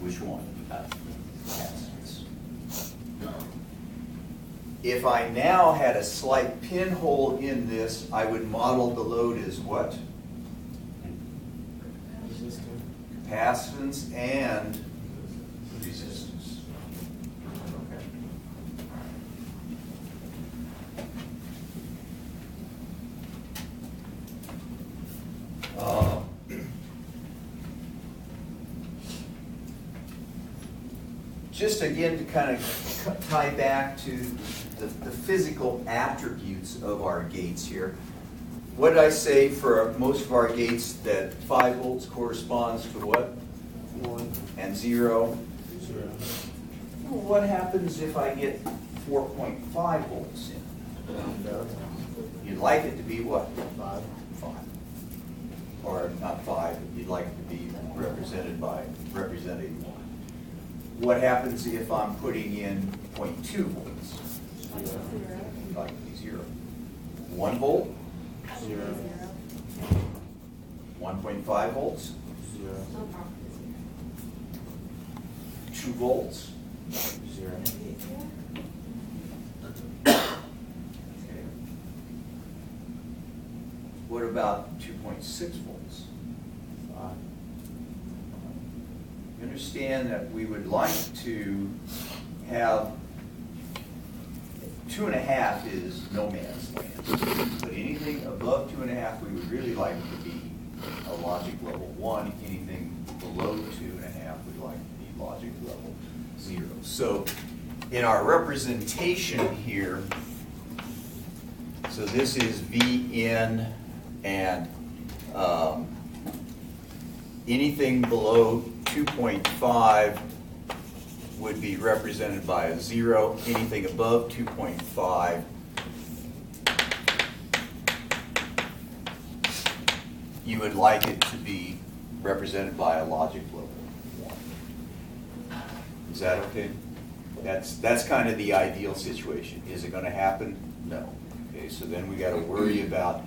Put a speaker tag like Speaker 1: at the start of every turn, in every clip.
Speaker 1: Which one? Capacitance. If I now had a slight pinhole in this, I would model the load as what? Capacitance and resistance. Okay. Just again to kind of tie back to the physical attributes of our gates here. What did I say for most of our gates that 5 volts corresponds to what? 1. And 0?
Speaker 2: 0.
Speaker 1: Well, what happens if I get 4.5 volts in? You'd like it to be what?
Speaker 2: 5.
Speaker 1: 5. Or not 5, you'd like it to be represented by representing 1. What happens if I'm putting in 0.2 volts? You'd like it to be 0. 1 volt?
Speaker 2: 0.
Speaker 1: 1.5 volts?
Speaker 2: 0.
Speaker 1: 2 volts?
Speaker 2: 0.
Speaker 1: Okay. What about 2.6 volts?
Speaker 2: 5.
Speaker 1: You understand that we would like to have 2.5 is no man's land, but anything above 2.5 we would really like to be a logic level 1. Anything below 2.5 we'd like to be logic level 0. So in our representation here, so this is Vn, and anything below 2.5 would be represented by a 0. Anything above 2.5 you would like it to be represented by a logic level 1. Is that okay? That's kind of the ideal situation. Is it going to happen? No. Okay, so then we got to worry about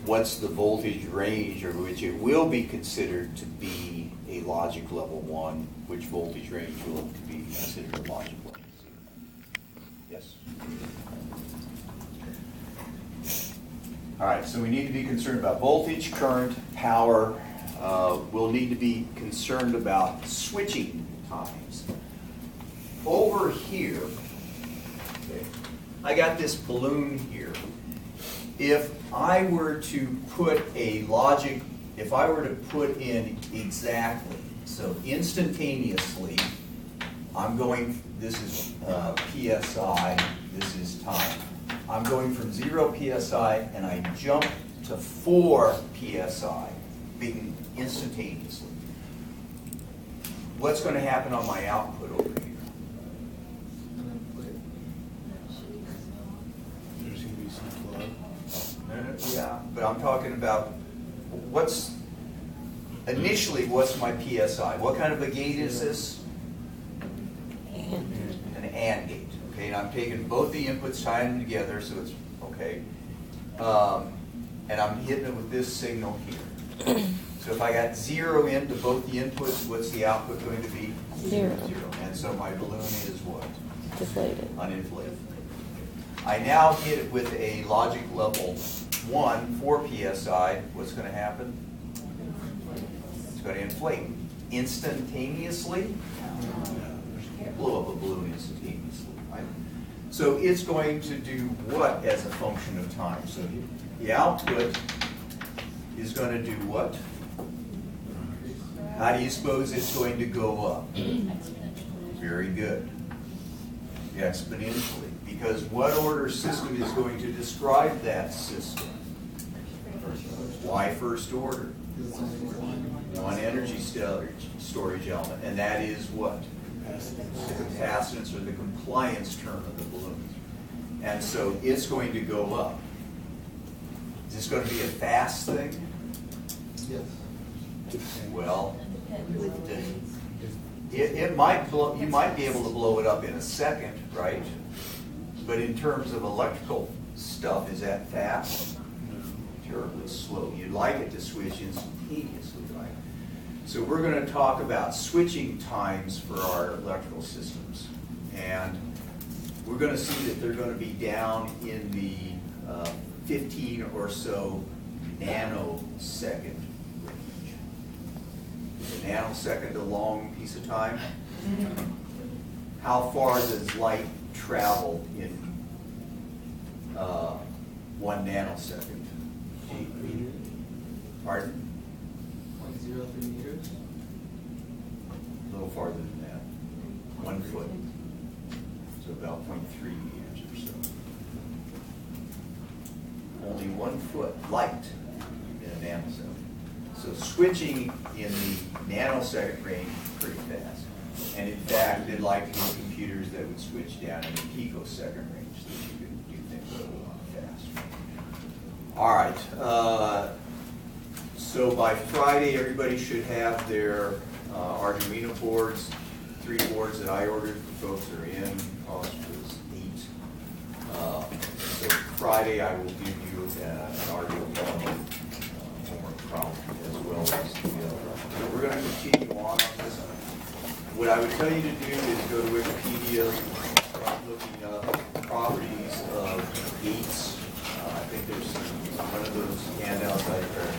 Speaker 1: what's the voltage range or which it will be considered to be a logic level 1, which voltage range will it be considered a logic level 0. Yes? All right, so we need to be concerned about voltage, current, power. We'll need to be concerned about switching times. Over here, okay, I got this balloon here. If I were to put a logic, if I were to put in exactly, so instantaneously, I'm going, this is PSI, this is time. I'm going from 0 PSI and I jump to 4 PSI, being instantaneously. What's going to happen on my output over here?
Speaker 2: There's going to be some flow.
Speaker 1: Yeah, but I'm talking about initially what's my PSI? What kind of a gate is this? An AND gate. Okay, and I'm taking both the inputs, tying them together, so it's okay. And I'm hitting it with this signal here. So if I got 0 into both the inputs, what's the output going to be?
Speaker 3: 0.
Speaker 1: 0. And so my balloon is what?
Speaker 3: Deflated.
Speaker 1: Uninflated. I now hit it with a logic level 1, 4 PSI. What's going to happen? It's going to inflate instantaneously. You can't blow up a balloon instantaneously, right? So it's going to do what as a function of time? So the output is going to do what? How do you suppose it's going to go up? Very good. Exponentially. Because what order system is going to describe that system? Why first order? One energy storage element, and that is what? The capacitance or the compliance term of the balloon. And so it's going to go up. Is this going to be a fast thing?
Speaker 2: Yes.
Speaker 1: Well, it might blow, you might be able to blow it up in a second, right? But in terms of electrical stuff, is that fast? Terribly slow. You'd like it to switch instantaneously, right? So we're going to talk about switching times for our electrical systems. And we're going to see that they're going to be down in the 15 or so nanosecond range. Is a nanosecond a long piece of time? How far does light travel in 1 nanosecond?
Speaker 2: 8 meters.
Speaker 1: Pardon?
Speaker 2: 0.03 meters.
Speaker 1: A little farther than that. 1 foot. So about 0.3 meters or so. Only 1 foot light in a nanosecond. So switching in the nanosecond range is pretty fast. And in fact, they'd like to get computers that would switch down in the picosecond range so that you could do things a little faster. All right. So by Friday, everybody should have their Arduino boards. 3 boards that I ordered for folks are in. Cost was $8. So Friday, I will give you an Arduino homework problem as well as the other. So we're going to continue on this. What I would tell you to do is go to Wikipedia, start looking up properties of gates. I think there's one of those handouts out there.